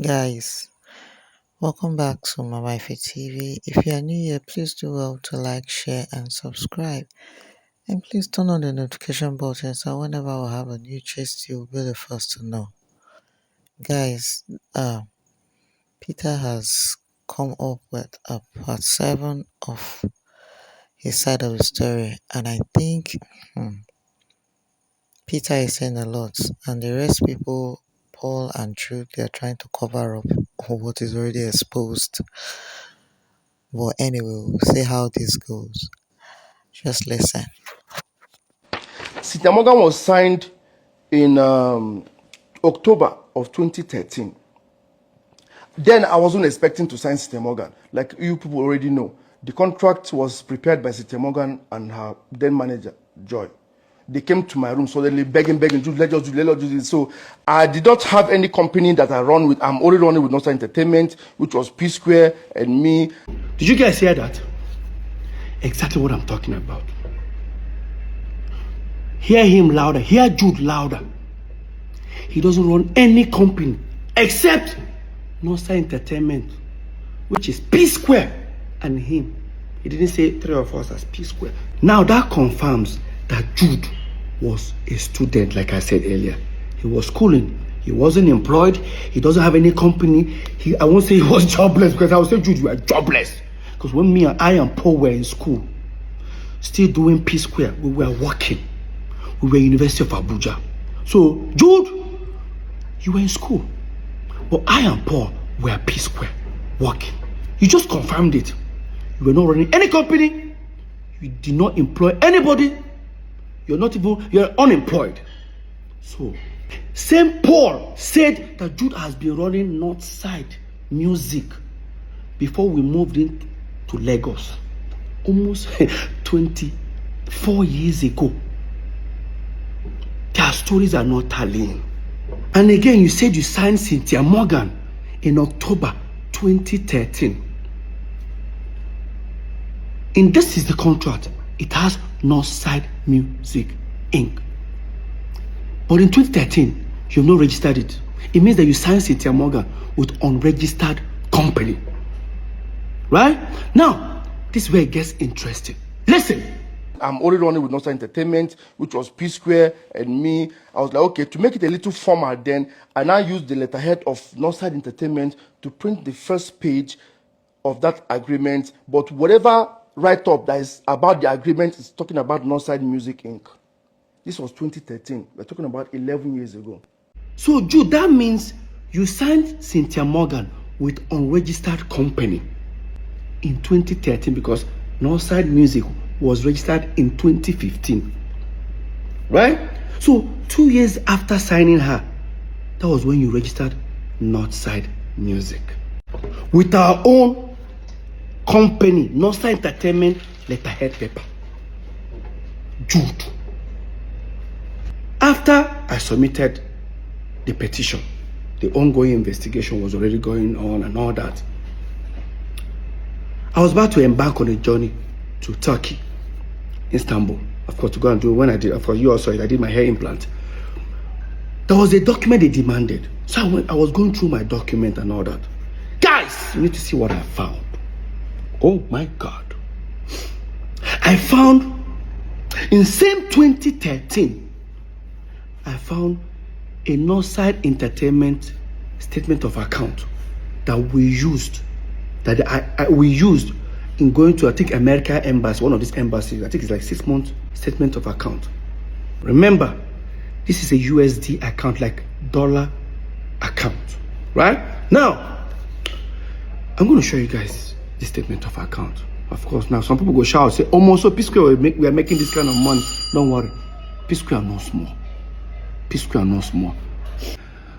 Guys, welcome back to my Wifi TV. If you are new here, please do well to like, share, and subscribe. And please turn on the notification button so whenever I have a new gist, you'll be the first to know. Guys, Peter has come up with a part 7 of his side of the story, and I think Peter is saying a lot, and the rest people, Paul and Jude, they are trying to cover up what is already exposed. But anyway, we'll see how this goes. Just listen. Cynthia Morgan was signed in October of 2013. Then I wasn't expecting to sign Cynthia Morgan. Like you people already know, the contract was prepared by Cynthia Morgan and her then manager, Joy. They came to my room suddenly begging, let us do this. So I did not have any company that I run with. I'm only running with Northside Entertainment, which was P Square and me. Did you guys hear that? Exactly what I'm talking about. Hear him louder. Hear Jude louder. He doesn't run any company except Northside Entertainment, which is P Square and him. He didn't say three of us as P Square. Now that confirms that Jude was a student, like I said earlier. He was schooling. He wasn't employed. He doesn't have any company. I won't say he was jobless, because I would say, Jude, you are jobless. Because when I and Paul were in school, still doing P Square, we were working. We were University of Abuja. So, Jude, you were in school. But I and Paul were P Square, working. You just confirmed it. You were not running any company. You did not employ anybody. You're unemployed. So, St. Paul said that Jude has been running Northside Music before we moved into Lagos. Almost 24 years ago. Their stories are not tallying. And again, you said you signed Cynthia Morgan in October 2013. And this is the contract. It has Northside Music Inc. But in 2013, you have not registered it. It means that you signed Cynthia Morgan with unregistered company. Right? Now, this is where it gets interesting. Listen. I'm only running with Northside Entertainment, which was P Square and me. I was like, okay, to make it a little formal then, I now used the letterhead of Northside Entertainment to print the first page of that agreement. But whatever write-up that is about the agreement is talking about Northside Music Inc. This was 2013. We're talking about 11 years ago. So, Jude, that means you signed Cynthia Morgan with unregistered company in 2013 because Northside Music was registered in 2015. Right? So, 2 years after signing her, that was when you registered Northside Music. With our own company, Northside Entertainment letterhead paper. Jude. After I submitted the petition, the ongoing investigation was already going on and all that. I was about to embark on a journey to Turkey, Istanbul, of course, to go and do when I did, of course, you also, I did my hair implant. There was a document they demanded. So I was going through my document and all that. Guys, you need to see what I found. Oh my God. I found, in same 2013, I found a Northside Entertainment statement of account that we used, we used in going to, I think, America Embassy, one of these embassies. I think it's like 6 months statement of account. Remember, this is a USD account, like dollar account, right? Now, I'm going to show you guys the statement of account. Of course, now some people go shout, say, oh, so P Square, we are making this kind of money. Don't worry. P Square no small. P Square no small.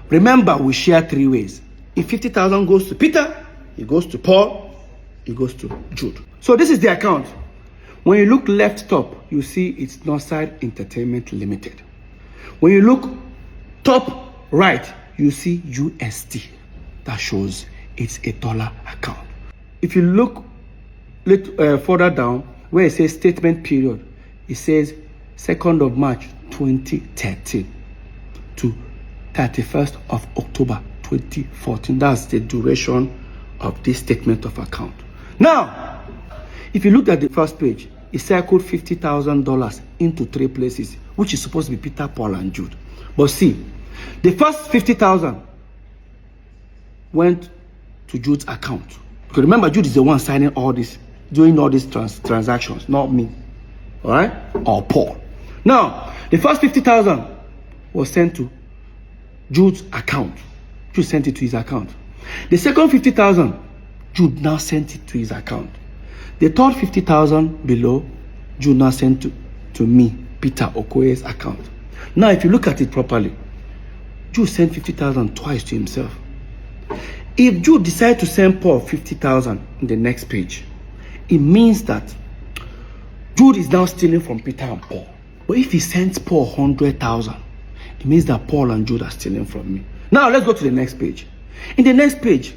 Remember, we share 3 ways. If 50,000 goes to Peter, it goes to Paul, it goes to Jude. So this is the account. When you look left top, you see it's Northside Entertainment Limited. When you look top right, you see USD. That shows it's a dollar account. If you look further down, where it says statement period, it says 2nd of March 2013 to 31st of October 2014. That's the duration of this statement of account. Now, if you look at the first page, it circled $50,000 into 3 places, which is supposed to be Peter, Paul, and Jude. But see, the first 50,000 went to Jude's account. Because remember, Jude is the one signing all this, doing all these transactions, not me. All right? Or Paul. Now, the first 50,000 was sent to Jude's account. Jude sent it to his account. The second 50,000, Jude now sent it to his account. The third 50,000 below, Jude now sent to me, Peter Okoye's account. Now, if you look at it properly, Jude sent 50,000 twice to himself. If Jude decides to send Paul 50,000 in the next page, it means that Jude is now stealing from Peter and Paul. But if he sends Paul 100,000, it means that Paul and Jude are stealing from me. Now, let's go to the next page. In the next page,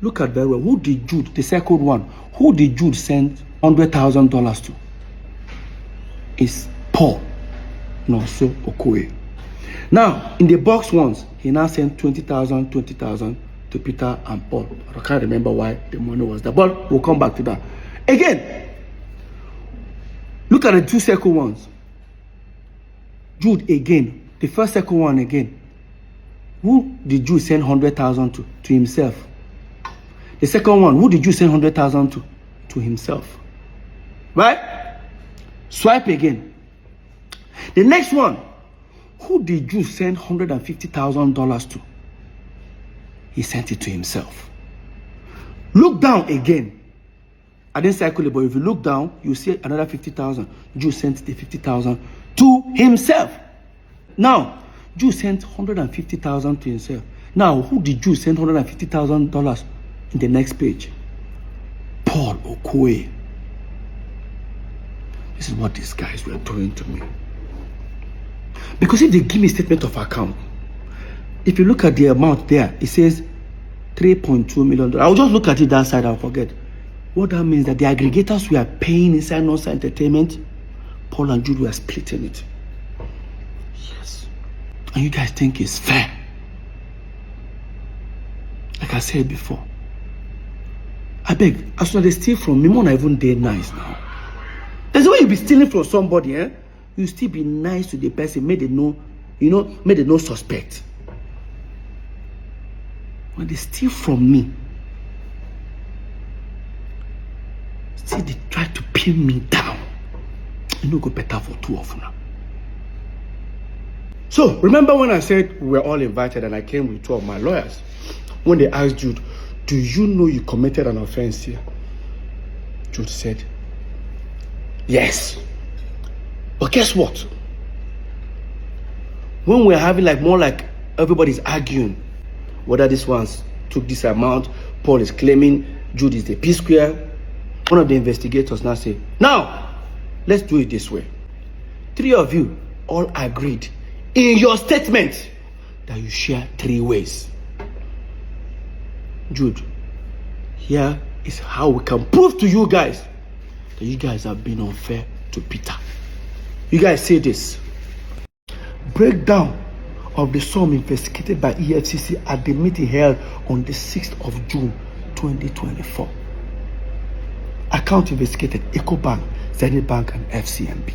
look at very well. Who did Jude, the second one, who did Jude send $100,000 to? It's Paul, no, so Okoye. Now, in the box ones, he now sent 20,000 to Peter and Paul. I can't remember why the money was there, but we'll come back to that. Again, look at the two second ones. Jude again, the first second one again. Who did Jude send 100,000 to himself? The second one, who did Jude send 100,000 to himself? Right? Swipe again. The next one, who did Jude send $150,000 to? He sent it to himself. Look down again. I didn't circle it, but if you look down, you see another 50,000. Jude sent the 50,000 to himself. Now, Jude sent 150,000 to himself. Now, who did Jude send $150,000 in the next page? Paul Okoye. This is what these guys were doing to me. Because if they give me a statement of account, if you look at the amount there, it says $3.2 million. I'll just look at it that side, I'll forget. What that means that the aggregators were paying inside non-star entertainment, Paul and Jude were splitting it. Yes. And you guys think it's fair. Like I said before. I beg, as soon as they steal from me, more not even day nice now. There's a way you be stealing from somebody, eh? You still be nice to the person, made they know, made they no suspect. When they steal from me, still they try to pin me down. You know, go better for two of them. So, remember when I said we were all invited and I came with 2 of my lawyers? When they asked Jude, do you know you committed an offense here? Jude said, yes. But guess what? When we're having more like everybody's arguing whether this one's took this amount, Paul is claiming Jude is the P square. One of the investigators now say, now, let's do it this way. 3 of you all agreed in your statement that you share 3 ways. Jude, here is how we can prove to you guys that you guys have been unfair to Peter. You guys say this. Breakdown of the sum investigated by EFCC at the meeting held on the 6th of June 2024. Account investigated EcoBank, Zenith Bank, and FCMB.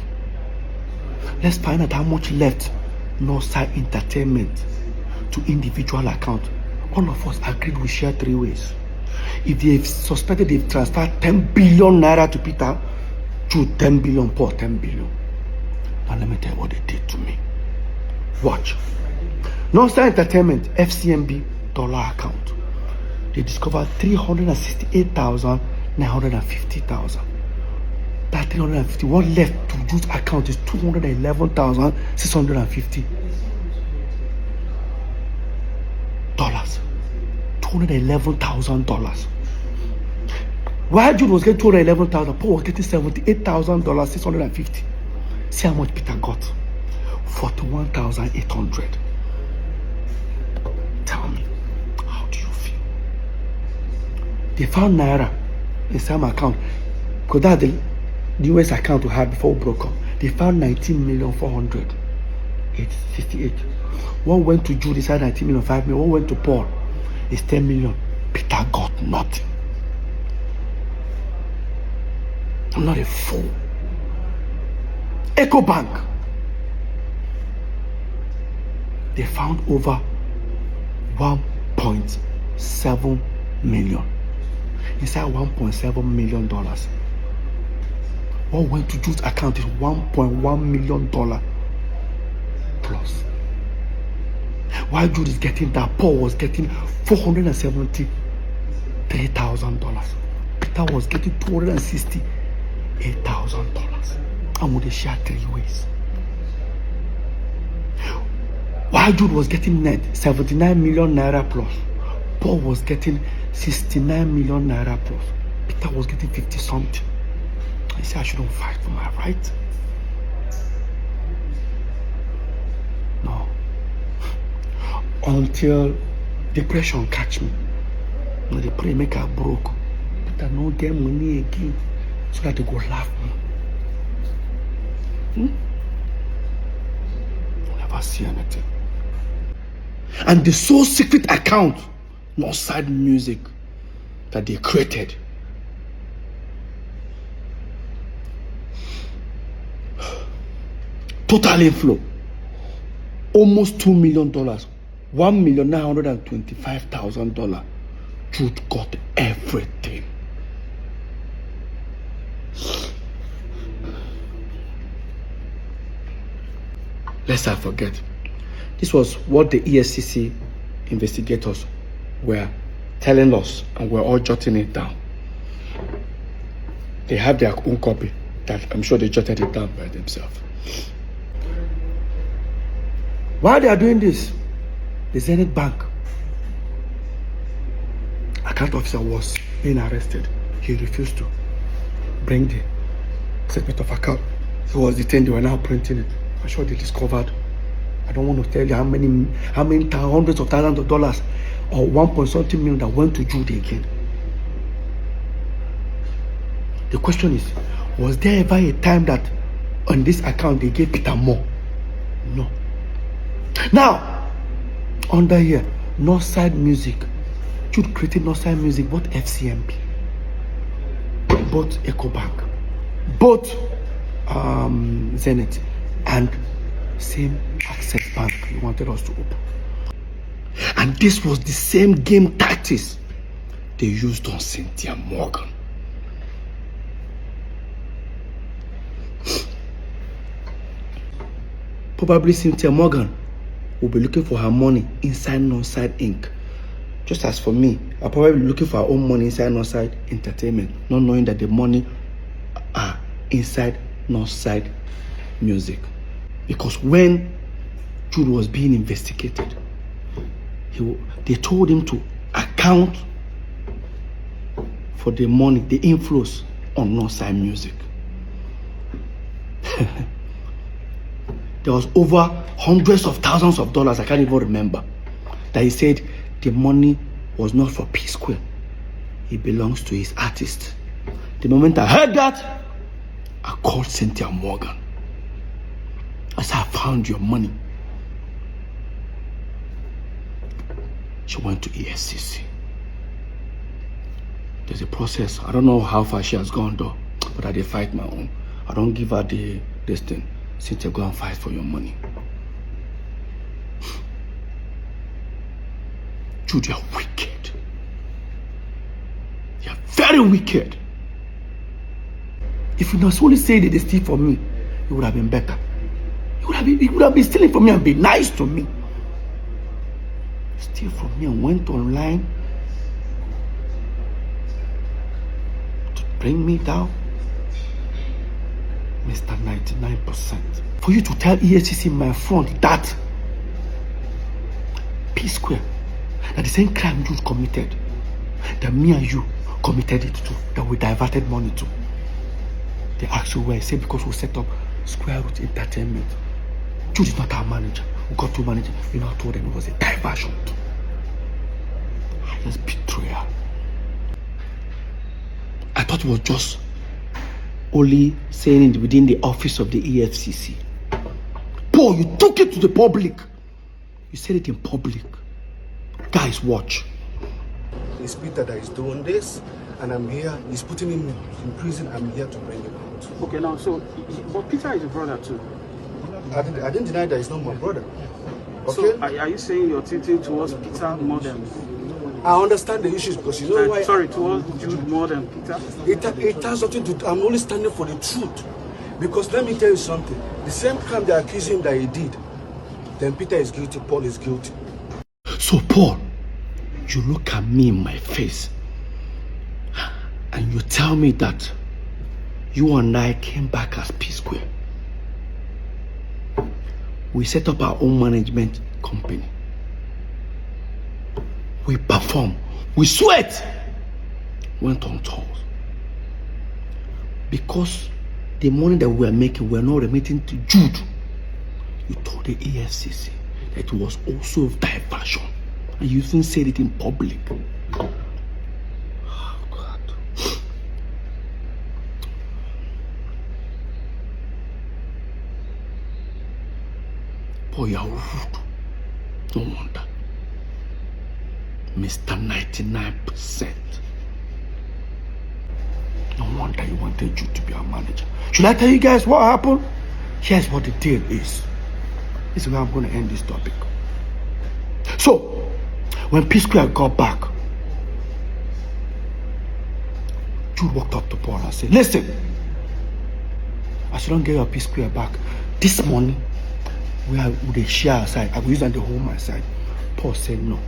Let's find out how much left Northside Entertainment to individual account. All of us agreed we share 3 ways. If they've suspected they've transferred 10 billion naira to Peter, Jude 10 billion, Paul 10 billion. Now let me tell you what they did to me. Watch. Northside Entertainment FCMB dollar account. They discovered 368,950,000. That 350, what left to Jude's account is 211,650 dollars. $211,000. While Jude was getting 211,000, Paul was getting $78,650. See how much Peter got? 41,800. Tell me, how do you feel? They found naira in some account, because that's the US account we had before we broke up. They found 19,400,858. One went to Jude, inside 19,000,000, 5 million. One went to Paul, is 10 million. Peter got nothing. I'm not a fool. EcoBank, they found over 1.7 million. Inside $1.7 million. What went to Jude's account is $1.1 million plus. While Jude is getting that, Paul was getting $473,000. Peter was getting $268,000. And would they share 3 ways? While Jude was getting net 79 million naira plus, Paul was getting 69 million naira plus. Peter was getting 50 something. I said I shouldn't fight for my right. No. Until depression catch me. When they pray make I broke. Peter no get money again. So that they go laugh me. Never see anything. And the sole secret account, Northside Music, that they created. Total inflow, almost $2 million, $1,925,000. Jude got everything. Lest I forget, this was what the EFCC investigators were telling us, and we're all jotting it down. They have their own copy that I'm sure they jotted it down by themselves. While they are doing this, the Zenith Bank account officer was being arrested. He refused to bring the statement of account. He was detained. They were now printing it. I'm sure they discovered, I don't want to tell you how many hundreds of thousands of dollars or 1.something million that went to Jude again. The question is, was there ever a time that on this account they gave Peter more? No. Now, under here, Northside Music. Jude created Northside Music, both FCMP, both EcoBank, both Zenith, and same Access Bank he wanted us to open. And this was the same game tactics they used on Cynthia Morgan. Probably Cynthia Morgan will be looking for her money inside Northside Inc. Just as for me, I'll probably be looking for her own money inside Northside Entertainment, not knowing that the money are inside Northside Music. Because when Jude was being investigated, they told him to account for the money, the inflows on Northside Music. There was over hundreds of thousands of dollars, I can't even remember, that he said the money was not for P Square. It belongs to his artist. The moment I heard that, I called Cynthia Morgan. I said, I found your money. She went to EFCC. There's a process. I don't know how far she has gone though, but I did fight my own. I don't give her this thing. Cynthia, go and fight for your money. Jude, you're wicked. You're very wicked. If you not only say that they steal from me, it would have been better. It would have been stealing from me and be nice to me. Steal from me and went online to bring me down. Mr. 99%. For you to tell EFCC in my front that P Square, that the same crime Jude committed, that me and you committed it to, that we diverted money to. They asked you where. I said because we set up Square Root Entertainment. Jude is not our manager. We got two managers. We now told them it was a diversion. Highest betrayal. I thought it was just only saying it within the office of the EFCC. Paul, you took it to the public. You said it in public. Guys, watch. it's Peter that is doing this, and I'm here. He's putting him in prison. I'm here to bring him out. Okay, now, so, but Peter is a brother too. I didn't deny that he's not my brother. Okay? So, are you saying you're tilting towards Peter more than... I understand the issues because you know why. Sorry, towards Jude more than Peter? It has something to do. I'm only standing for the truth. Because let me tell you something. The same crime they accuse him that he did, then Peter is guilty, Paul is guilty. So Paul, you look at me in my face and you tell me that you and I came back as P Square. We set up our own management company. We perform. We sweat. Went on tours. Because the money that we were making, we were not remitting to Jude. You told the EFCC that it was also diversion. And you even said it in public. Oh, God. Boy, you're rude. No wonder. Mr. 99%. No wonder you wanted Jude to be our manager. Should I tell you guys what happened? Here's what the deal is. This is where I'm going to end this topic. So, when P Square got back, Jude walked up to Paul and said, listen, as you don't get your P Square back, this money, would they share aside? I will use on the whole my side. Paul said no.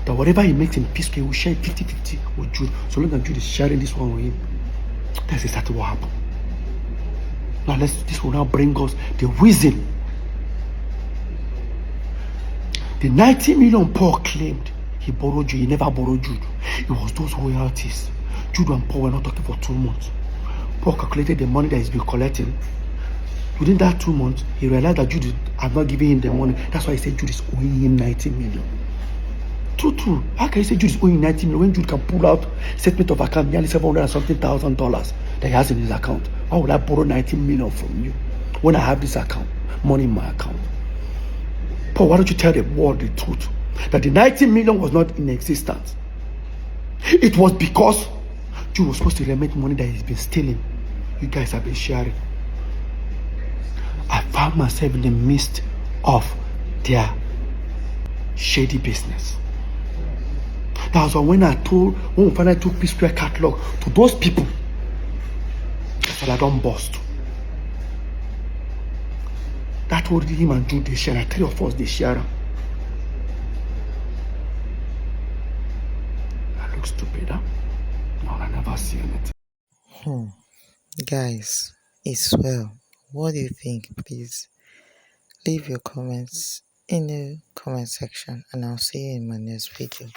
That whatever he makes in P Square, will share 50-50 with Jude. So long as Jude is sharing this one with him. That's exactly what happened. Now this will now bring us the reason. The 90 million Paul claimed he borrowed Jude, he never borrowed Jude. It was those royalties. Jude and Paul were not talking for 2 months. Paul calculated the money that he's been collecting. Within that 2 months, he realized that Jude had not given him the money. That's why he said Jude is owing him 90 million. True. How can you say Jude is owing 90 million when Jude can pull out statement of account nearly $700,000 that he has in his account? Why would I borrow 90 million from you when I have this account, money in my account? Paul, why don't you tell the world the truth? That the 90 million was not in existence. It was because Jude was supposed to remit money that he's been stealing. You guys have been sharing. I found myself in the midst of their shady business. That was when we finally took P Square catalog to those people. I said, I don't bust. That told him and Jude they share. Like 3 of us they share. I look stupid, huh? No, I never see anything. Guys, it's well. What do you think? Please leave your comments in the comment section and I'll see you in my next video.